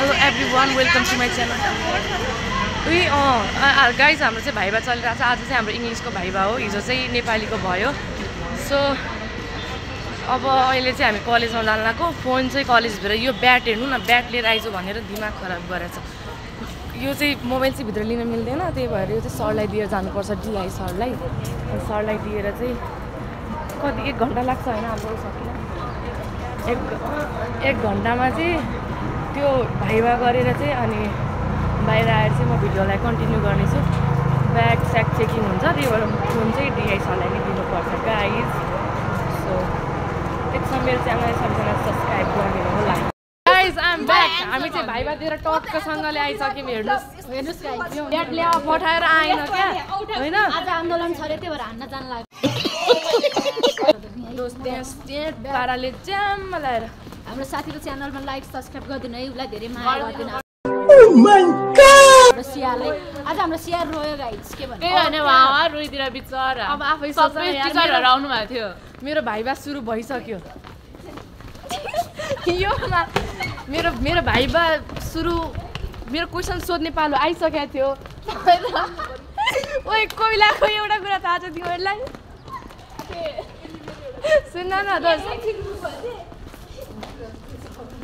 Hello everyone, welcome to my channel. Guys हाम्रो चाहिँ viva चलिरहेको छ। आज चाहिँ हाम्रो इङ्ग्लिसको भाइभा हो, हिजो चाहिँ नेपालीको भयो। सो अब अहिले चाहिँ हामी कलेजमा जान लाग्यो। फोन चाहिँ कलेजभित्र यो ब्याट हेर्नु न, ब्याट लिएर आइज भनेर दिमाग खराब गरेछ। यो चाहिँ मोबाइल चाहिँ भित्र लिन मिल्दैन, त्यही भएर यो चाहिँ सरलाई दिएर जानुपर्छ, डिआई सरलाई। सरलाई दिएर चाहिँ कति 1 घन्टा लाग्छ होइन हाम्रो सकिन। 1 घन्टामा चाहिँ त्यो भाइभा गरेर चाहिँ अनि बाहिर आएर चाहिँ म भिडियोलाई कन्टिन्यू गर्नेछु। ब्याग स्याग चेकिङ हुन्छ, त्यही भएर फोन चाहिँ डिआई सरलाई नै दिनुपर्छ गाइज। सो त्यसमा मेरो च्यानललाई सबैजना सब्सक्राइब गरिदिनु होला। Guys I am back. हामी चाहिँ भाइभा दिएर टक्कसँगले आइसक्यौँ। हेर्नुहोस् ब्याग ल्याएर पठाएर आएन क्या होइन। आज आन्दोलन छ रे, त्यही भएर हान्न जान लाग्यो। पाराले च्याम्म लगाएर हाम्रो साथीको च्यानलमा लाइक सब्सक्राइब गरिदिनु है, उसलाई धेरै माया गरिदिनु। आज हाम्रो सियार रोयो गाइस, के भन्नु? त्यही होइन उहाँ रोइदिएर बिचरा। अब आफै सबै टिचरहरु आउनु भएको थियो। मेरो भाइभा सुरु भइसक्यो। योमा मेरो भाइभा सुरु, मेरो क्वेसन सोध्ने पालो आइसकेको थियो। ओइ कोइलाको एउटा कुरा थाहा छ तिमीहरूलाई? सुन्न न दोस्त,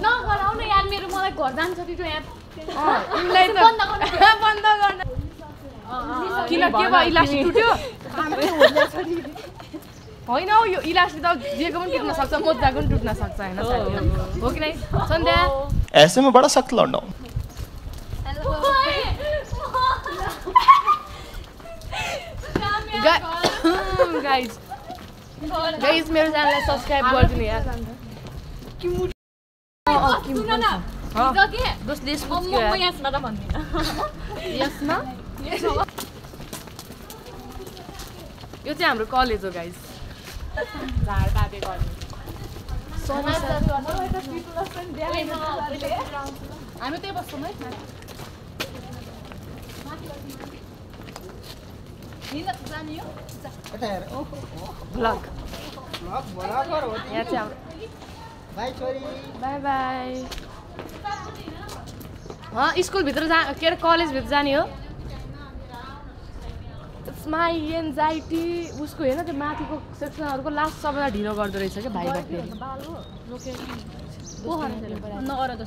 नगराउ न यार, मेरो मलाई घर जान्छ तिम्रो यहाँ। तिमीलाई त बन्द गर्न किन के भयो? इलास्टिक टुट्यो होइन हौ, यो इलास्टिक त जेको पनि टुट्न सक्छ, मोजाको पनि टुट्न सक्छ होइन साथीहरु, हो कि नै? सन्ध्या ऐसे में बड़ा सख्त लौंडा हूं। गाइस मेरो च्यानललाई सब्स्क्राइब गरिदिनु यार। यो चाहिँ हाम्रो कलेज हो गाइस। हामी त्यही बस्छौँ है। भ्लग यहाँ चाहिँ बाई बाई। स्कुलभित्र के अरे कलेजभित्र जाने हो। It's my anxiety. उसको हेर्न त्यो माथिको सेक्सनहरूको लास्ट सबैजना ढिलो गर्दो रहेछ क्या भाइभा। फेरि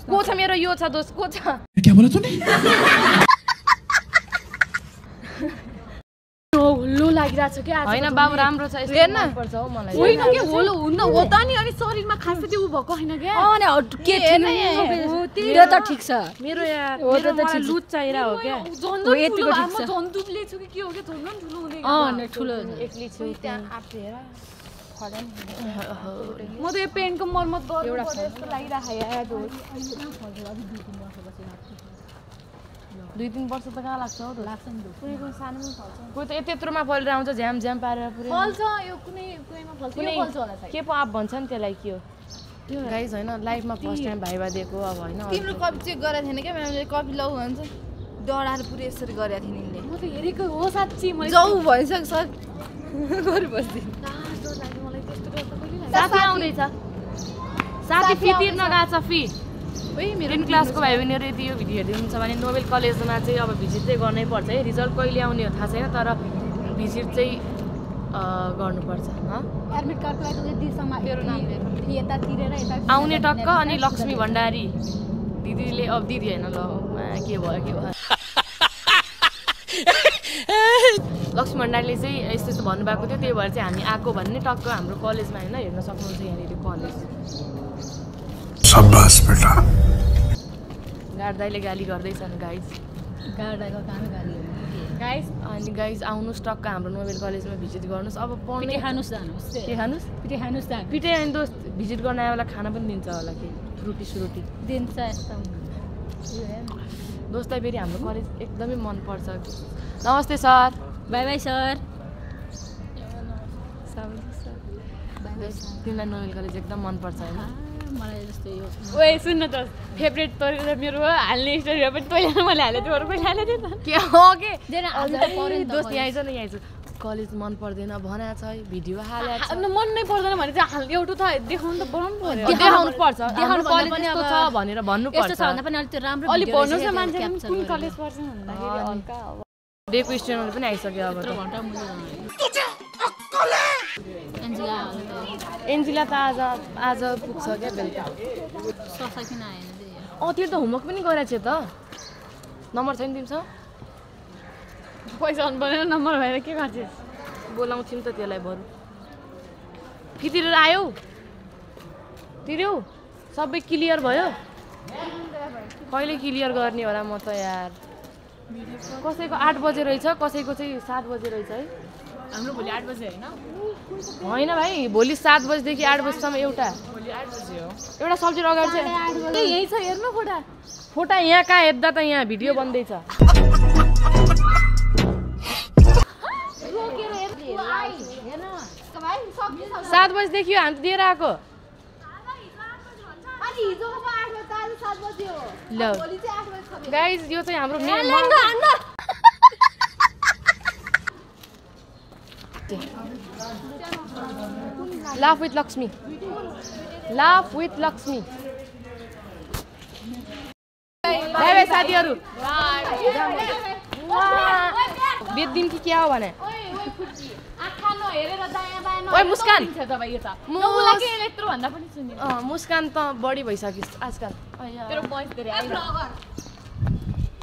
को छ मेरो? यो छ दोस्त, को छ? क्या बोला तूने? लो लागिरहेछ क्या होइन बाबु, राम्रो छ हेर्न पर्छ हौ मलाई। होइन के होलो हुन्न हो त नि, अनि शरीरमा खासै त्यो भएको हैन क्या। अनि के थिएन त्यो त ठीक छ मेरो यार। हो त ठीक छ, लुज चाहिरा हो क्या? हो यतिको ठीक छ। जन्तुले छु कि के हो के झन् ठुलो हुँदै न ठुलो एक्लै छु त्यहाँ आफै हेर खडन। म त यो पेन्टको मर्मत गर्नु एउटा पर्यो जस्तो लागिराख यार। 2-3 वर्ष त कहाँ लाग्छ हौ? लाग्छ नि, कुनै कुनै सानो पनि फल्छ, कोही त यत्रोमा फलेर आउँछ, झ्याम झ्याम पारेर पुरै फल्छ। यो कुनैमा फल्छ, यो फल्छ होला सायद। के पो आप भन्छ नि त्यसलाई, के हो गाइस? होइन लाइफमा फर्स्ट टाइम भाइभा दिएको अब होइन। तिम्रो कपी चेक गरेको थिएन क्या म्यामले? कपी लौ भन्छ, डराएर पुरै यसरी गरेको थिएँ निले। म त हेरेको हो साच्ची। मैले जाऊ भइसक्यो सर, गरी बस्दै। साथी आउँदैछ, साथी फी तिर्न गएको छ। फी 10 क्लासको भाइ बहिनीहरू यदि यो भिडियो हेरिदिनुहुन्छ भने नोबेल कलेजमा चाहिँ अब भिजिट चाहिँ गर्नै पर्छ है। रिजल्ट कहिले आउने हो थाहा छैन, तर भिजिट चाहिँ गर्नुपर्छ। एडमिट कार्डको लागि त दिसम्म मेरो नाम यता तिरेर यता आउने टक्क। अनि लक्ष्मी भण्डारी दिदीले, अब दिदी होइन ल के भयो लक्ष्मी भण्डारीले चाहिँ यस्तो यस्तो भन्नुभएको थियो, त्यही भएर चाहिँ हामी आएको भन्ने टक्क हाम्रो कलेजमा होइन। हेर्न सक्नुहुन्छ यहाँनिर कलेज। शाबाश बेटा। गाड्दाले गाली गर्दैछन् गाइज। गाडाको काम गाली गाइज। अनि गाइज आउनुहोस् टक्क हाम्रो नोबेल कलेजमा भिजिट गर्नुहोस्। अब पढ्ने खानुस् जानुस्, के खानुस्? पिठे खानुस् जानु। पिठे अनि दोस्त भिजिट गर्न आयो बेला खाना पनि दिन्छ होला, के फ्रुटी सुरुटी दिन्छ यस्तो। दोस्तलाई फेरि हाम्रो कलेज एकदमै मनपर्छ। नमस्ते सर। By by sir. तिमीलाई नोबेल कलेज एकदम मनपर्छ होइन? मलाई जस्तो यो ओए सुन्न त, फेभरेट तरिका मेरो हो हाल्ने स्टोरीमा पनि तैँले मैले हालेको थिएँ, अरू कोही हालेको थिएँ त। के हो के आज त पऱ्यो नि त। दोस्त यहाँ आइज न, यहाँ आइज। कलेज मन पर्दैन भनेको छ भिडियो हालेको छ मन नै पर्दैन भने चाहिँ एउटा त देखाउनु त बनाउनु पर्यो देखाउनु पर्छ देखाउनु कलेज पनि यस्तो छ भनेर भन्नु पर्छ यस्तो छ भन्दा पनि अलि त्यो राम्रो अलि भिडियो भन्नु रहेछ, छ मान्छे क्याप्चर कुन गरेर। कलेज पढ्छ भन्दाखेरि हल्का अब डे क्वेसनहरू पनि आइसक्यो अब त घन्टा मुझे एन्जिला एन्जिला त आज पुग्छ क्या बेलुका ससा किन आएन त्यही त्यो त होमवर्क पनि गरेको छ त नम्बर छैन तिमीसँग पैसा आउनु पर्दैन नम्बर भएर के गर्छस् बोलाउँछौँ त त्यसलाई बरु कि तिरेर आयौ तिर्यौ सबै क्लियर भयो कहिले क्लियर गर्ने होला म त यार कसैको 8 बजे रहेछ कसैको चाहिँ 7 बजे रहेछ है हाम्रो भोलि 8 बजे हैन होइन भाइ भोलि 7 बजेदेखि 8 बजेसम्म एउटा भोलि 8 बजे हो एउटा सब्जेक्ट अगाडि चाहिँ यही छ हेर्नु फोटा फोटा यहाँ कहाँ हेर्दा त यहाँ भिडियो बन्दैछ 7 बजेदेखि हामी दिएर आएको ल गाइज यो चाहिँ हाम्रो laugh with Lakshmi laugh with Lakshmi Bai by साथीहरू बेच्दिम कि क्या हो भने ओए मुस्कान मुस्कान त बढी भइसक्यो आजकल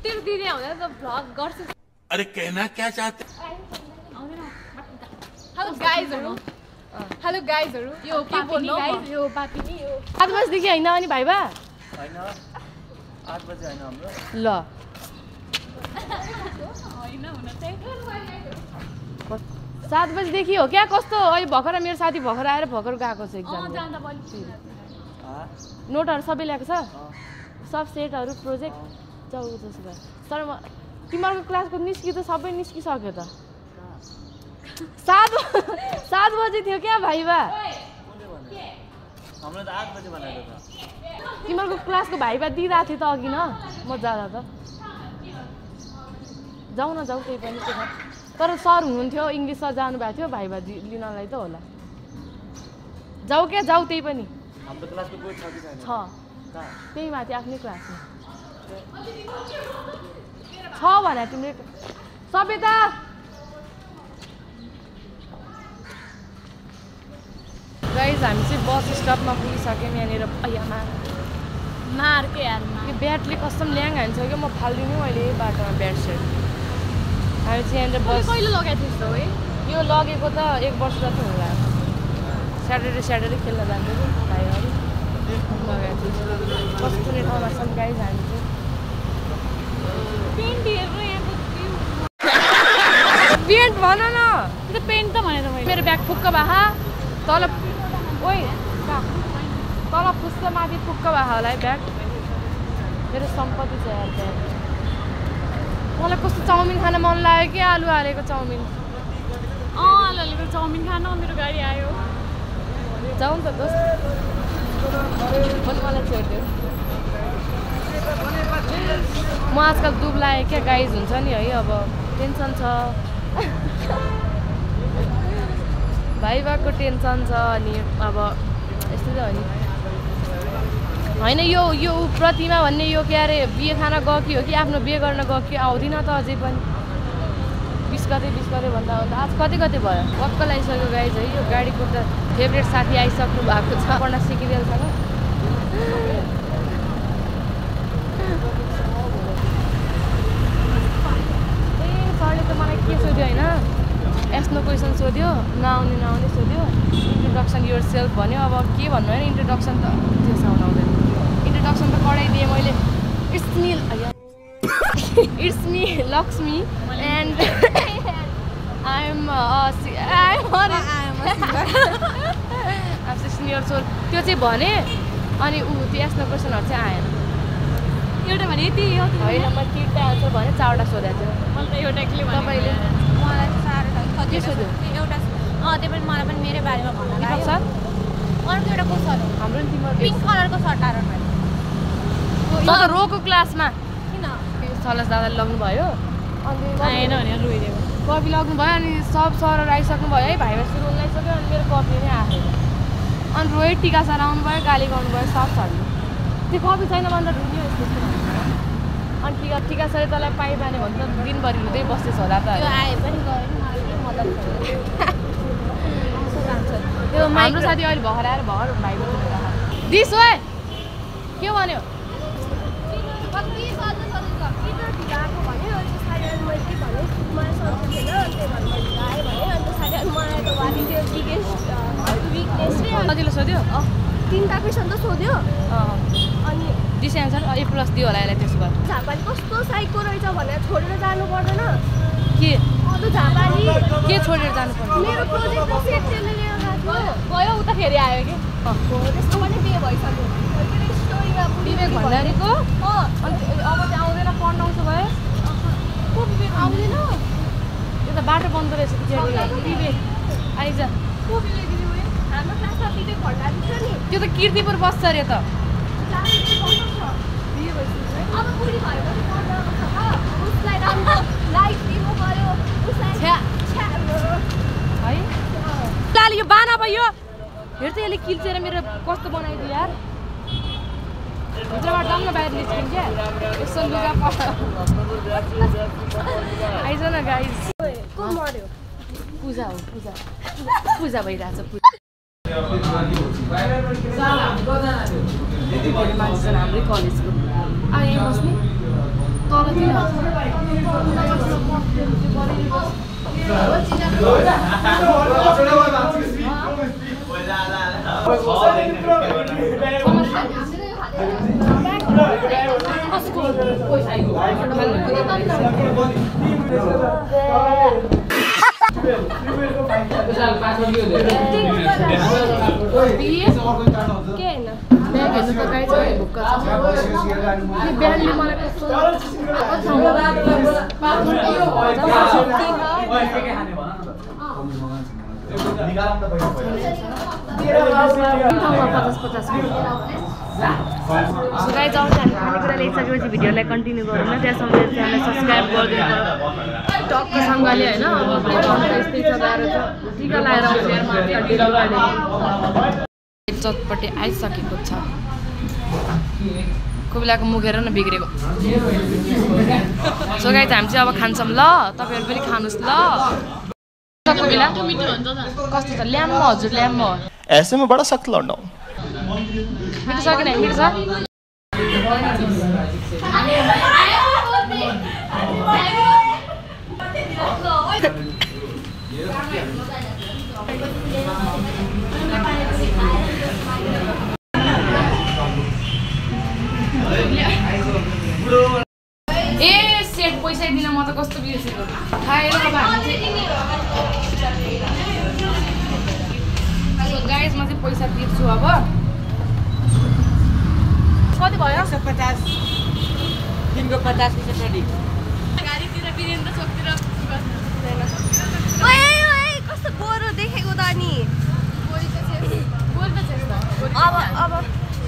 तेरो दिदी आउँदा त भ्लग गर्छ अरे कहना क्या चाहते हेलो गाइजहरु यो पापिनी गाइज यो पापिनी यो 7 बजेदेखि होइन अनि भाइबा हैन 8 बजे हैन हाम्रो ल हैन हुन चाहिँ 7 बजेदेखि हो क्या कस्तो अहिले भर्खर मेरो साथी भर्खर आएर भर्खर गएको छ एक्जाम जाँदा पनि नोटहरू सबै ल्याएको छ सब सेटहरू प्रोजेक्ट जाऊ जसो भए तर म तिमीहरूको क्लासको निस्कि त सबै निस्किसक्यो त 7 बजे थियो क्या भाइबा हाम्रो त 8 बजे भनेको त तिमीहरूको क्लासको भाइबा दिइरहेको थियो त अघि न म जाँदा त जाऊ न जाऊ केही पनि के छ तर सर हुनुहुन्थ्यो इङ्ग्लिस सर जानुभएको थियो भाइबा लिनलाई त होला जाऊ क्या जाऊ त्यही पनि हाम्रो क्लासको कोही छ कि छैन छ त्यही माथि आफ्नै क्लासमा छ भने तिम्रो सबै त गाइज हामी चाहिँ बस स्टपमा पुगिसक्यौँ यहाँनिर अयामा मार के यार यो ब्याटले कस्तो ल्याङ हान्छ क्या म फाल्दिनँ अहिले बाटोमा ब्याट सेट हामी चाहिँ यहाँनिर बस कहिले लगाएको थियौ है यो लगेको त 1 वर्ष जति होला स्याटरडे खेल्न जान्थ्यो कि भाइहरू लगाएको थियो कस्तो कुनै ठाउँमा छौँ गाइज हामी चाहिँ पेन्ट हेर्नु यहाँको पेन्ट भन न त्यो पेन्ट त भनेर मैले मेरो ब्याग फुक्क भए तल ओइ तल फुस्क माथि फुक्क भए होला है ब्याग मेरो सम्पत्ति छ यार ब्याग मलाई कस्तो चाउमिन खान मन लाग्यो कि आलु हालेको चाउमिन आलुको चाउमिन खान मेरो गाडी आयो जाउँ त दोस्त मलाई छोडिदियो म आजकल दुब्लाएँ क्या गाइज हुन्छ नि है अब टेन्सन छ भाइबाको टेन्सन छ अनि अब यस्तो चाहिँ हो नि होइन यो प्रतिमा भन्ने यो के अरे बिहे खान गयो कि हो कि आफ्नो बिहे गर्न गयो कि आउँदिन त अझै पनि 20 गते भन्दा आज कति भयो वक्क लगाइसक्यो गाइज है यो गाडीको त फेभरेट साथी आइसक्नु भएको छ पढ्न सिकिरेलसँग सरले त मलाई के सोध्यो होइन यस्तो क्वेसन सोध्यो नआउने सोध्यो इन्ट्रोडक्सन युर सेल्फ भन्यो अब के भन्नु होइन इन्ट्रोडक्सन त त्यसमा आउँदैन इन्ट्रोडक्सन त पढाइदिएँ मैले it's me Lakshmi and I'm 16 years old त्यो चाहिँ भने अनि त्यो यस्तो क्वेसनहरू चाहिँ आएन एउटा भने यति हो होइन म 3टा आन्सर भने 4वटा सोधेको थियो मलाई त एउटा एक्लै तपाईँले मलाई साह्रो के सोध्यो एउटा त्यो पनि मलाई पनि मेरो बारेमा भन्न लाग्यो सर अर्को एउटा को सर हो हाम्रो नि तिम्रो पिङ्क कलरको सर्ट आएर त रोको क्लासमा किन सलस दादाले लग्नुभयो अनि आएन भने रोइदिएको कफी लाग्नु भयो अनि सब सरर आइसक्नु भयो है भाइबा सुरु हुन लागिसक्यो अनि मेरो कफी नै आएन अनि रोहित टिका सर आउनु भयो गाली गर्नु भयो सब छर्यो त्यो कफी छैन भन्दा ढुल्यो यस्तो अनि टिका सर तँलाई पाइबाने भन्छ दिनभरि हुँदै बस्दैछ होला त आए पनि गयो नि मलाई के मद्दत त्यो हाम्रो साथी अहिले भर्खर आएर भर भाइको दिस ओए के भन्यो कति सधैँ किन ढिलो आएको भने अनि साथी मैले के भने मलाई सन्चो थिएन अनि त्यही भएर मैले आएँ भने अन्त साथी मलाई त वाली त्यो बिगेस्ट विकनेस रे सजिलो सोध्यो 3टा क्वेसन त सोध्यो अनि डिस एन्सर ए प्लस दियो होला यसलाई त्यसो भए झापाली कस्तो साइको रहेछ भनेर छोडेर जानु पर्दैन के अरू झापाली के छोडेर जानु पर्छ मेरो प्रोजेक्ट सेट त्यसले लिएर गएको गयो उता फेरि आयो कि त्यसको पनि बिहे भइसक्यो स्टोरीमा विवेक भण्डारीको अनि अब चाहिँ आउँदैन पढ्न आउँछ भयो को विवेक आउँदैन यो त बाटो बन्द रहेछ विवेक आइज को विवेक दिदी हाम्रो क्लासमा विवेक भण्डारी छ नि त्यो त कीर्तिपुर बस्छ अरे त अब बुढी भएपछि पढ्न आउँछ त उसलाई राम्रो लाइफ दिनु पर्यो उसलाई छ्या। छ्या। है लाली यो बाना भयो हेर त यसले किल्चेर मेरो कस्तो बनाइदियो यार भित्रबाट जाउँ न बाहिर निस्किन्छ क्या यसो लुगा आइज न गाइज को मर्यो पूजा हो पूजा पूजा भइरहेछ मान्छे छन् हाम्रै कलेजको यहीँ बस्ने तल किन ब्याग हेर्नु त गाई छ भुक्क छ बिहानले मलाई कस्तो सो गाइज आउँछ खानेकुरा ल्याइसकेपछि भिडियोलाई कन्टिन्यू गरौँ न त्यहाँसम्म च्यानललाई सब्सक्राइब गरिदिनु टक्कसँगले होइन अब के गर्नु यस्तै छ गाह्रो छ टिका लगाएर आउँछ चटपटे आइसकेको छ कोही बेलाको मुखेर न बिग्रेको सो गाइज हामी चाहिँ अब खान्छौँ ल तपाईँहरू पनि खानुहोस् ल कोही बेला कस्तो छ ल्याम्म हजुर ल्याम्म ऐसे में बड़ा सख्त लौंडा हूं मिठो छ कि नै मिठो छ ए सेट पैसा दिन म त कस्तो बिर्सेको खाएर अब हामी गाइज म चाहिँ पैसा तिर्छु अब कति भयो 150 दिनको 50 पैसा टडी गाडीतिर वीरेन्द्र चोकतिर ओए ओए कस्तो बोरो देखेको त नि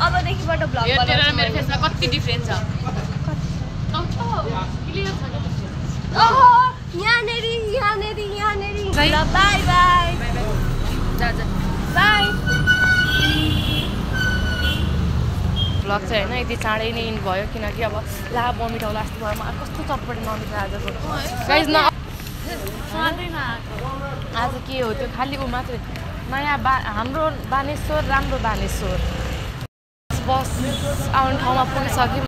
अबदेखिबाट भ्लग यो तेरो र मेरो फेसमा कति डिफरेन्स छ क्लियर छ ओहो यहाँनेरि सही। ल बाई बाई जा बाई भ्लग चाहिँ होइन यति चाँडै नै इन भयो किनकि अब ला बमिट आउला जस्तो भयो मलाई कस्तो चटपटे नमिठो आजको गाइज न आज के हो त्यो खालि ऊ मात्रै नयाँ हाम्रो बानेश्वर राम्रो बानेश्वर बस आउने ठाउँमा पुगिसक्यौँ